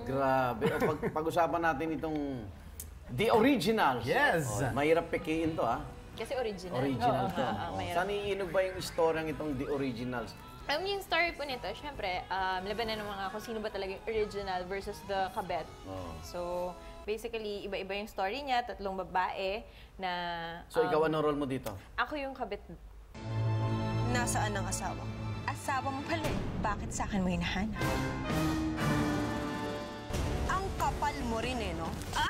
Grabe. Pag-usapan natin itong The Originals. Yes! Mahirap pekiin to, ha? Kasi original. Original to. Saan iinog ba yung istoryang itong The Originals? Yung story po nito, syempre, labanan ng mga kung sino ba talaga yung original versus the kabet. So, basically, iba-iba yung story niya, 3 babae na... So, ikaw anong role mo dito? Ako yung kabet. Nasaan ang asawa? Asawa mo pala eh. Bakit sa akin mo hinahanap? Ang kapal mo rin eh, no? Ah?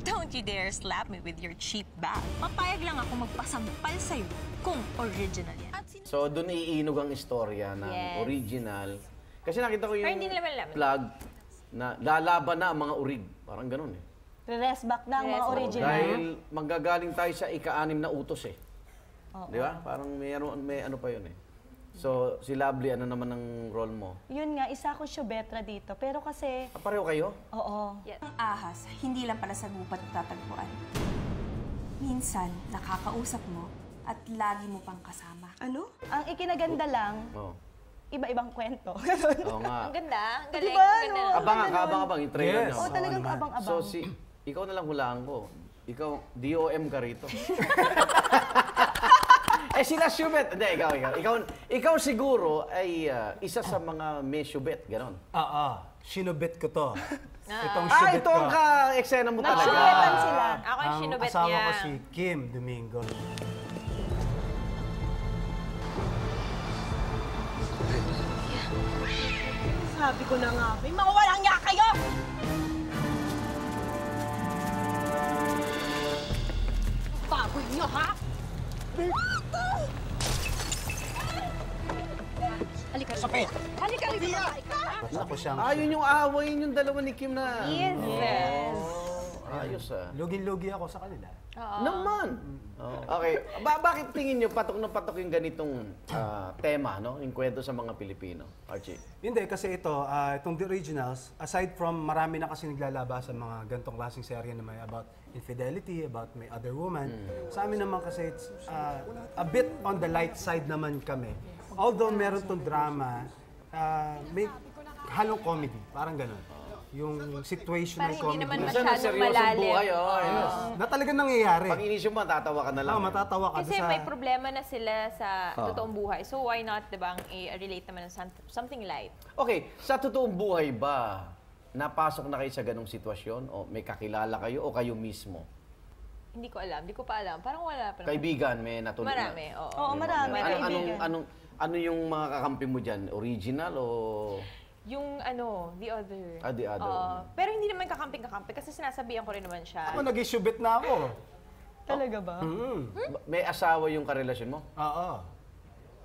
Don't you dare slap me with your cheap bag. Papayag lang ako magpasampal sa'yo kung original yan. So, doon iinog ang istorya ng original. Kasi nakita ko yung hindi nila malaman. plug na lalaban na ang mga urig. Parang ganun eh. Rest back na ang mga original. Dahil manggagaling tayo sa ika-6 na utos eh. Di ba? Parang may ano pa yun eh. So, si Lovely, ano naman ang role mo? Yun nga, isa akong Shubetra dito. Pero kasi... Pareho kayo? Oo. Ang ahas, hindi lang pala sa gubat tatagpuan. Minsan, nakakausap mo at lagi mo pang kasama. Ano? Ang ikinaganda lang, iba-ibang kwento. Oo nga. Ang ganda, ang galing. Diba, Ang ganda. no? Abang-abang yung trailer Yes. nyo. Oo, talagang abang-abang. So, ikaw na lang hulaan ko. Ikaw, DOM ka rito. Eh, sila Shubet. Hindi, ikaw siguro ay isa sa mga may Shubet, gano'n. Sinubit ko to. Itong Ah, Shubet ito ko. ang ka-eksena mo talaga. Shubetan sila. Ako yung Ang sinubet asawa niya. ko si Kim Domingo. Sabi ko na nga, may mga walang niya kayo! Baboy niyo, ha? Halika rin. Sapit! Halika rin, babae ka! Ako siyang... Yun yung away yung dalawa ni Kim na... Yes. Ayos ah. Lugin-lugi ako sa kanila. Naman! Okay. Bakit tingin nyo patok na patok yung ganitong tema, no? Yung kwento sa mga Pilipino? Archie? Hindi, kasi itong The Originals, aside from marami na kasi naglalaba sa mga gantong klaseng serye na may about infidelity, about may other woman, sa amin naman kasi it's a bit on the light side naman kami. Although meron tong drama, may halong comedy, parang ganun. Yung situational Parang hindi comedy. naman Minsan masyadong seryosong malalim. buhay, Yes. Na talagang nangyayari. Pag inisyo mo, tatawa ka na lang. Matatawa ka Kasi sa... may problema na sila sa totoong buhay. So why not, diba, i-relate naman ng something light? Okay, sa totoong buhay ba, napasok na kayo sa ganong sitwasyon? O may kakilala kayo o kayo mismo? Hindi ko alam. Hindi ko pa alam. Parang wala pa naman. Kaibigan, may natulog na? Marami, oo. Oo, marami. Ano yung mga kakampi mo dyan? Original o... Yung the other. The other. Pero hindi naman kakamping-kakampi kasi sinasabihan ko rin naman siya. Ako nag-ishubit na ako. Talaga ba? May asawa yung karelasyon mo? Oo.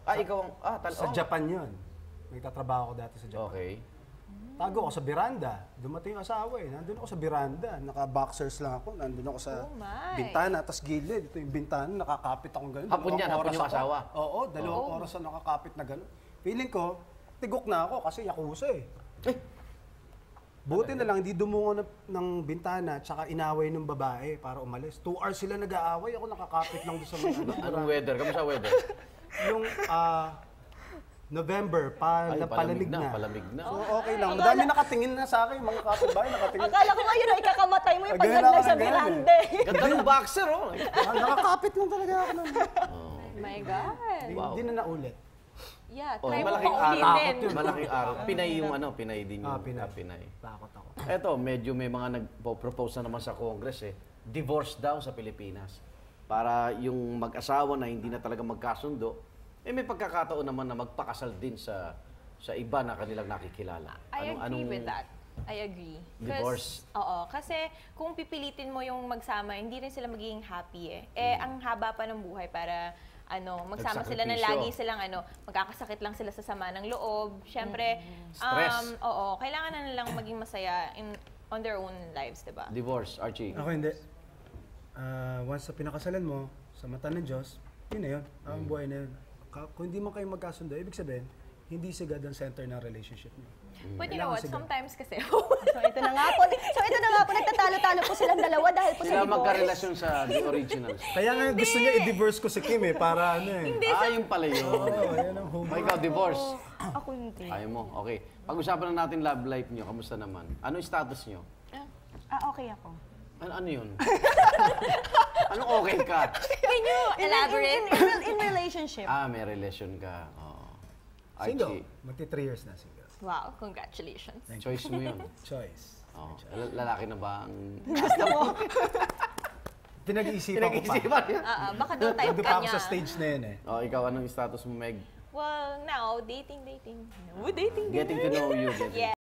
Ikaw ang... Sa Japan yun. Nagtatrabaho ako dati sa Japan. Okay. Tago ako sa beranda. Dumating yung asawa eh. Nandun ako sa beranda. Naka-boxers lang ako. Nandun ako sa bintana. Tapos gilid. Ito yung bintana. Nakakapit akong gano'n. Hapon yan, hapon yung asawa? Oo, 2 oras na nakakapit na gano'n. Feeling ko, tigok na ako kasi yakuza eh. Buti na lang, hindi dumungo ng bintana tsaka inaway ng babae para umalis. 2 hours sila nag-aaway. Ako nakakapit lang doon sa mga... Anong weather? Kamusta weather? Yung November, palamig na. Palamig na. So okay lang. Madami nakatingin na sa akin, mga kapitbahay nakatingin. Akala ko ngayon ay ikakamatay mo yung Ganun paglaglag ako sa ng ganun birande. Ganda ng boxer, oh. Nakakapit lang talaga ako nun. My God. Hindi na naulit. Yeah, Oh, try mo malaking pa araw. ulitin. Malaking araw. Pinay yung Pinay din yung Pinay. Takot ako. Eto, medyo may mga nagpo-propose na naman sa Congress eh. Divorce daw sa Pilipinas. Para yung mag-asawa na hindi na talaga magkasundo, may pagkakataon naman na magpakasal din sa iba na kanilang nakikilala. I agree with that. I agree. Divorce? Oo. Kasi kung pipilitin mo yung magsama, hindi rin sila magiging happy eh. Ang haba pa ng buhay para magsama sila na lagi silang magkakasakit lang sila sa sama ng loob. Siyempre, stress. Kailangan na nilang maging masaya on their own lives, diba? Divorce, Archie. Ako hindi. Once na pinakasalan mo, sa mata ng Diyos, yun na yun. Ang buhay na yun. Kung hindi man kayo magkasundo, ibig sabihin, hindi si God ang center ng relationship niyo. But you know what, sometimes kasi... So ito na nga po, nagtatalo-talo po silang dalawa dahil po sa Sila divorce. magkarelasyon sa The Originals. Kaya nga gusto niya i-divorce ko si Kim eh, para ano eh. Yung pala yun. Oo, yan ang humor. Ikaw, divorce. Ako hindi. Ayaw mo? Okay. Pag-usapan na natin love life nyo. Kamusta naman? Ano yung status nyo? Okay ako. Ano yun? Anong okay ka? Can you elaborate? In relationship. May relation ka. Oo. Single. Archie, Magti 3 years na single. Wow, congratulations. choice mo yun. Choice. Oo. Lalaki na ba ang Pinag-iisipan ko pa. pinag-isipan niya? Baka daw type Doon ka pa ako niya. sa stage na yun eh. Ikaw, anong status mo, Meg? Well, now, dating. No, dating. Getting to know you. Yeah.